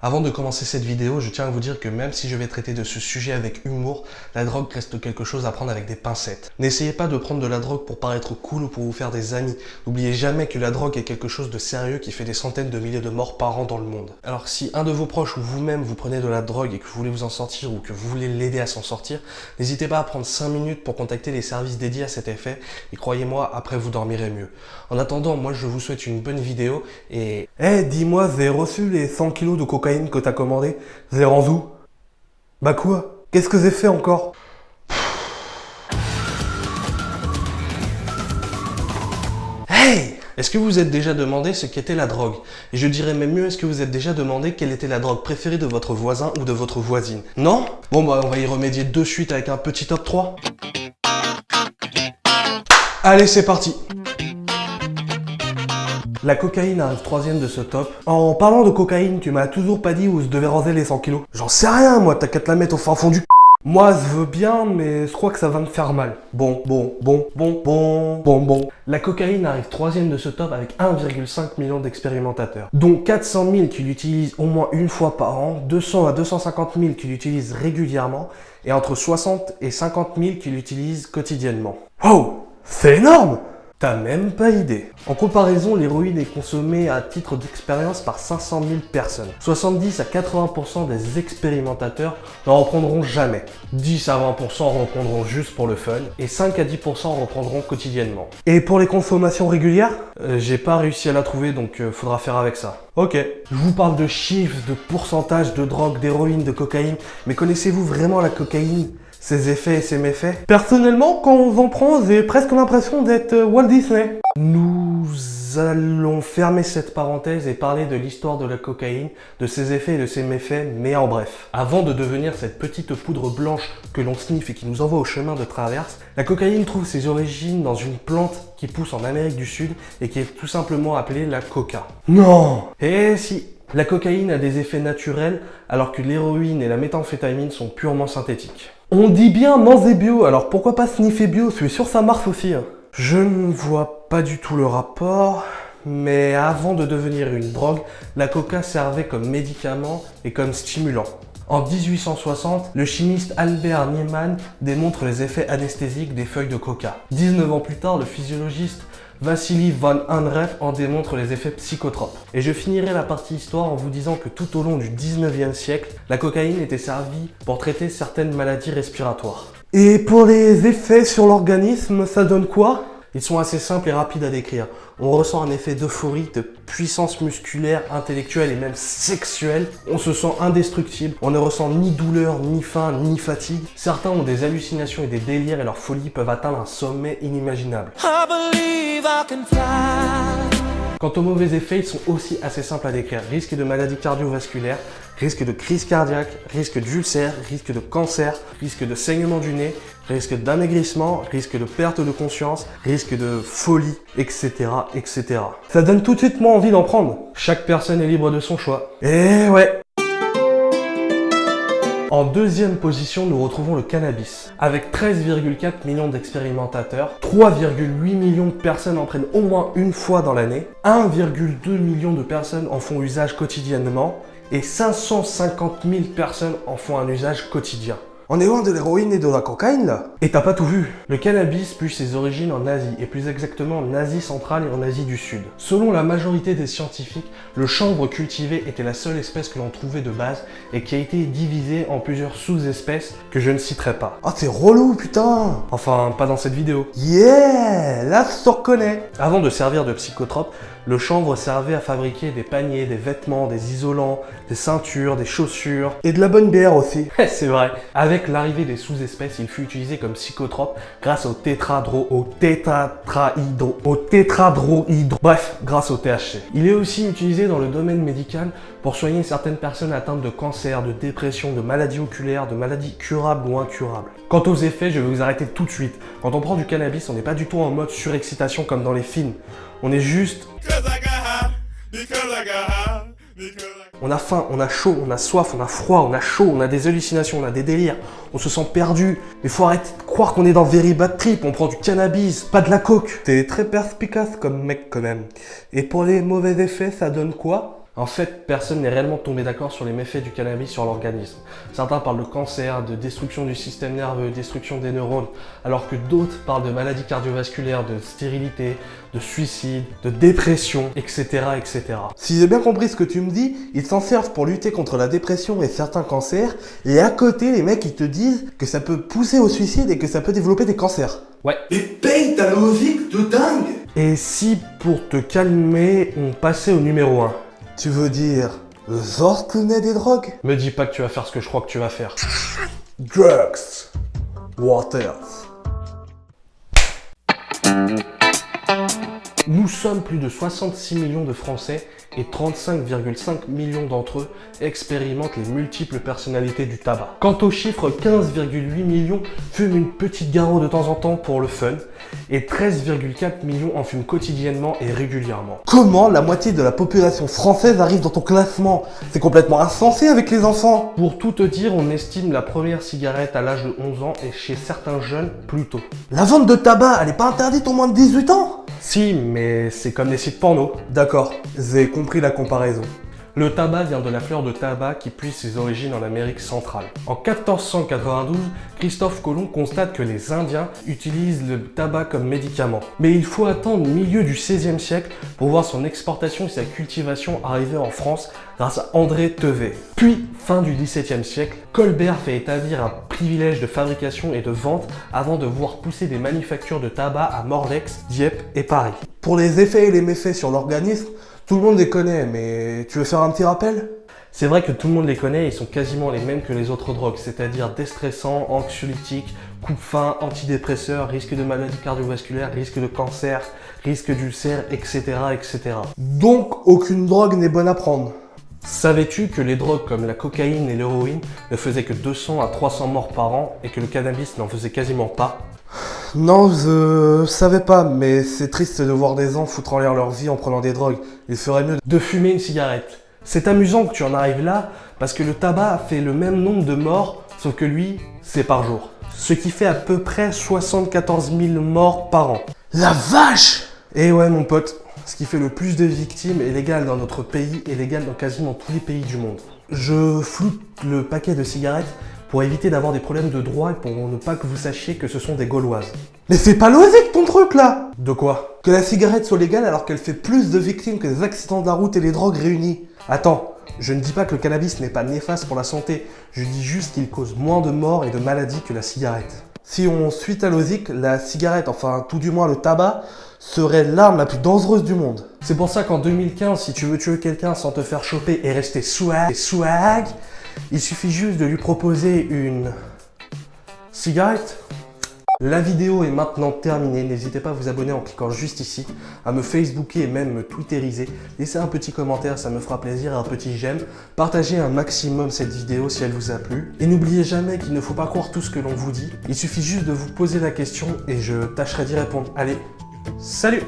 Avant de commencer cette vidéo, je tiens à vous dire que même si je vais traiter de ce sujet avec humour, la drogue reste quelque chose à prendre avec des pincettes. N'essayez pas de prendre de la drogue pour paraître cool ou pour vous faire des amis. N'oubliez jamais que la drogue est quelque chose de sérieux qui fait des centaines de milliers de morts par an dans le monde. Alors si un de vos proches ou vous-même vous prenez de la drogue et que vous voulez vous en sortir ou que vous voulez l'aider à s'en sortir, n'hésitez pas à prendre 5 minutes pour contacter les services dédiés à cet effet et croyez-moi, après vous dormirez mieux. En attendant, moi je vous souhaite une bonne vidéo et... dis-moi, j'ai reçu les 100 kilos de cocaïne que t'as commandé, c'est rendu où? Bah quoi? Qu'est-ce que j'ai fait encore? Hey! Est-ce que vous vous êtes déjà demandé ce qu'était la drogue? Et je dirais même mieux, est-ce que vous vous êtes déjà demandé quelle était la drogue préférée de votre voisin ou de votre voisine? Non? Bon bah on va y remédier de suite avec un petit top 3. Allez, c'est parti! La cocaïne arrive troisième de ce top. En parlant de cocaïne, tu m'as toujours pas dit où je devais ranger les 100 kilos. J'en sais rien, moi, t'as qu'à te la mettre au fin fond du c***. Moi, je veux bien, mais je crois que ça va me faire mal. Bon. La cocaïne arrive troisième de ce top avec 1,5 million d'expérimentateurs, dont 400 000 qui l'utilisent au moins une fois par an, 200 à 250 000 qui l'utilisent régulièrement, et entre 60 et 50 000 qui l'utilisent quotidiennement. Oh, c'est énorme! T'as même pas idée. En comparaison, l'héroïne est consommée à titre d'expérience par 500 000 personnes. 70 à 80% des expérimentateurs n'en reprendront jamais. 10 à 20% en reprendront juste pour le fun. Et 5 à 10% en reprendront quotidiennement. Et pour les consommations régulières, j'ai pas réussi à la trouver, donc faudra faire avec ça. Ok. Je vous parle de chiffres, de pourcentage de drogue, d'héroïne, de cocaïne. Mais connaissez-vous vraiment la cocaïne ? Ses effets et ses méfaits? Personnellement, quand on en prend, j'ai presque l'impression d'être Walt Disney. Nous allons fermer cette parenthèse et parler de l'histoire de la cocaïne, de ses effets et de ses méfaits, mais en bref. Avant de devenir cette petite poudre blanche que l'on sniffe et qui nous envoie au chemin de traverse, la cocaïne trouve ses origines dans une plante qui pousse en Amérique du Sud et qui est tout simplement appelée la coca. Non! Eh si! La cocaïne a des effets naturels alors que l'héroïne et la méthamphétamine sont purement synthétiques. On dit bien manger bio, alors pourquoi pas sniffer bio? Je suis sûr que ça marche aussi. Je ne vois pas du tout le rapport, mais avant de devenir une drogue, la coca servait comme médicament et comme stimulant. En 1860, le chimiste Albert Niemann démontre les effets anesthésiques des feuilles de coca. 19 ans plus tard, le physiologiste Wassily von Unruh en démontre les effets psychotropes. Et je finirai la partie histoire en vous disant que tout au long du 19e siècle, la cocaïne était servie pour traiter certaines maladies respiratoires. Et pour les effets sur l'organisme, ça donne quoi? Ils sont assez simples et rapides à décrire. On ressent un effet d'euphorie, de puissance musculaire, intellectuelle et même sexuelle. On se sent indestructible. On ne ressent ni douleur, ni faim, ni fatigue. Certains ont des hallucinations et des délires et leur folie peuvent atteindre un sommet inimaginable. Quant aux mauvais effets, ils sont aussi assez simples à décrire. Risque de maladies cardiovasculaires, risque de crise cardiaque, risque d'ulcère, risque de cancer, risque de saignement du nez, risque d'amaigrissement, risque de perte de conscience, risque de folie, etc., etc. Ça donne tout de suite moins envie d'en prendre. Chaque personne est libre de son choix. Et ouais. En deuxième position, nous retrouvons le cannabis. Avec 13,4 millions d'expérimentateurs, 3,8 millions de personnes en prennent au moins une fois dans l'année, 1,2 million de personnes en font usage quotidiennement et 550 000 personnes en font un usage quotidien. On est loin de l'héroïne et de la cocaïne là. Et t'as pas tout vu. Le cannabis puise ses origines en Asie, et plus exactement en Asie centrale et en Asie du Sud. Selon la majorité des scientifiques, le chanvre cultivé était la seule espèce que l'on trouvait de base et qui a été divisée en plusieurs sous-espèces que je ne citerai pas. Ah, c'est relou putain. Enfin, pas dans cette vidéo. Yeah, là je te reconnais. Avant de servir de psychotrope, le chanvre servait à fabriquer des paniers, des vêtements, des isolants, des ceintures, des chaussures et de la bonne bière aussi. C'est vrai. Avec l'arrivée des sous-espèces, il fut utilisé comme psychotrope grâce au tétradrohydro. Bref, grâce au THC. Il est aussi utilisé dans le domaine médical pour soigner certaines personnes atteintes de cancer, de dépression, de maladies oculaires, de maladies curables ou incurables. Quant aux effets, je vais vous arrêter tout de suite. Quand on prend du cannabis, on n'est pas du tout en mode surexcitation comme dans les films. On est juste... On a faim, on a chaud, on a soif, on a froid, on a chaud, on a des hallucinations, on a des délires, on se sent perdu. Mais faut arrêter de croire qu'on est dans Very Bad Trip, on prend du cannabis, pas de la coke. T'es très perspicace comme mec quand même. Et pour les mauvais effets, ça donne quoi? En fait, personne n'est réellement tombé d'accord sur les méfaits du cannabis sur l'organisme. Certains parlent de cancer, de destruction du système nerveux, destruction des neurones, alors que d'autres parlent de maladies cardiovasculaires, de stérilité, de suicide, de dépression, etc., etc. Si j'ai bien compris ce que tu me dis, ils s'en servent pour lutter contre la dépression et certains cancers, et à côté, les mecs, ils te disent que ça peut pousser au suicide et que ça peut développer des cancers. Ouais. Mais paye ta logique de dingue! Et si, pour te calmer, on passait au numéro 1? Tu veux dire le Zorknet des drogues? Me dis pas que tu vas faire ce que je crois que tu vas faire. Drugs. What else? Nous sommes plus de 66 millions de Français et 35,5 millions d'entre eux expérimentent les multiples personnalités du tabac. Quant au chiffre, 15,8 millions fument une petite garo de temps en temps pour le fun et 13,4 millions en fument quotidiennement et régulièrement. Comment la moitié de la population française arrive dans ton classement? C'est complètement insensé avec les enfants. Pour tout te dire, on estime la première cigarette à l'âge de 11 ans et chez certains jeunes plus tôt. La vente de tabac, elle est pas interdite aux moins de 18 ans? Si, mais c'est comme les sites porno. D'accord, j'ai compris la comparaison. Le tabac vient de la fleur de tabac qui puise ses origines en Amérique centrale. En 1492, Christophe Colomb constate que les Indiens utilisent le tabac comme médicament. Mais il faut attendre le milieu du XVIe siècle pour voir son exportation et sa cultivation arriver en France grâce à André Tevet. Puis, fin du XVIIe siècle, Colbert fait établir un privilège de fabrication et de vente avant de voir pousser des manufactures de tabac à Morlaix, Dieppe et Paris. Pour les effets et les méfaits sur l'organisme, tout le monde les connaît, mais tu veux faire un petit rappel? C'est vrai que tout le monde les connaît, ils sont quasiment les mêmes que les autres drogues, c'est-à-dire déstressants, anxiolytiques, coupe-faim, antidépresseurs, risque de maladie cardiovasculaire, risque de cancer, risque d'ulcère, etc., etc. Donc, aucune drogue n'est bonne à prendre. Savais-tu que les drogues comme la cocaïne et l'héroïne ne faisaient que 200 à 300 morts par an et que le cannabis n'en faisait quasiment pas? Non, je savais pas, mais c'est triste de voir des gens foutre en l'air leur vie en prenant des drogues. Il ferait mieux de fumer une cigarette. C'est amusant que tu en arrives là, parce que le tabac fait le même nombre de morts, sauf que lui, c'est par jour. Ce qui fait à peu près 74 000 morts par an. La vache! Et ouais mon pote, ce qui fait le plus de victimes est légal dans notre pays et légal dans quasiment tous les pays du monde. Je floute le paquet de cigarettes pour éviter d'avoir des problèmes de droit et pour ne pas que vous sachiez que ce sont des Gauloises. Mais c'est pas logique ton truc là! De quoi? Que la cigarette soit légale alors qu'elle fait plus de victimes que les accidents de la route et les drogues réunies. Attends, je ne dis pas que le cannabis n'est pas néfaste pour la santé, je dis juste qu'il cause moins de morts et de maladies que la cigarette. Si on suit ta logique, la cigarette, enfin tout du moins le tabac, serait l'arme la plus dangereuse du monde. C'est pour ça qu'en 2015, si tu veux tuer quelqu'un sans te faire choper et rester swag, il suffit juste de lui proposer une cigarette. La vidéo est maintenant terminée, n'hésitez pas à vous abonner en cliquant juste ici, à me facebooker et même me twitteriser, laissez un petit commentaire, ça me fera plaisir, un petit j'aime, partagez un maximum cette vidéo si elle vous a plu, et n'oubliez jamais qu'il ne faut pas croire tout ce que l'on vous dit, il suffit juste de vous poser la question et je tâcherai d'y répondre. Allez, salut!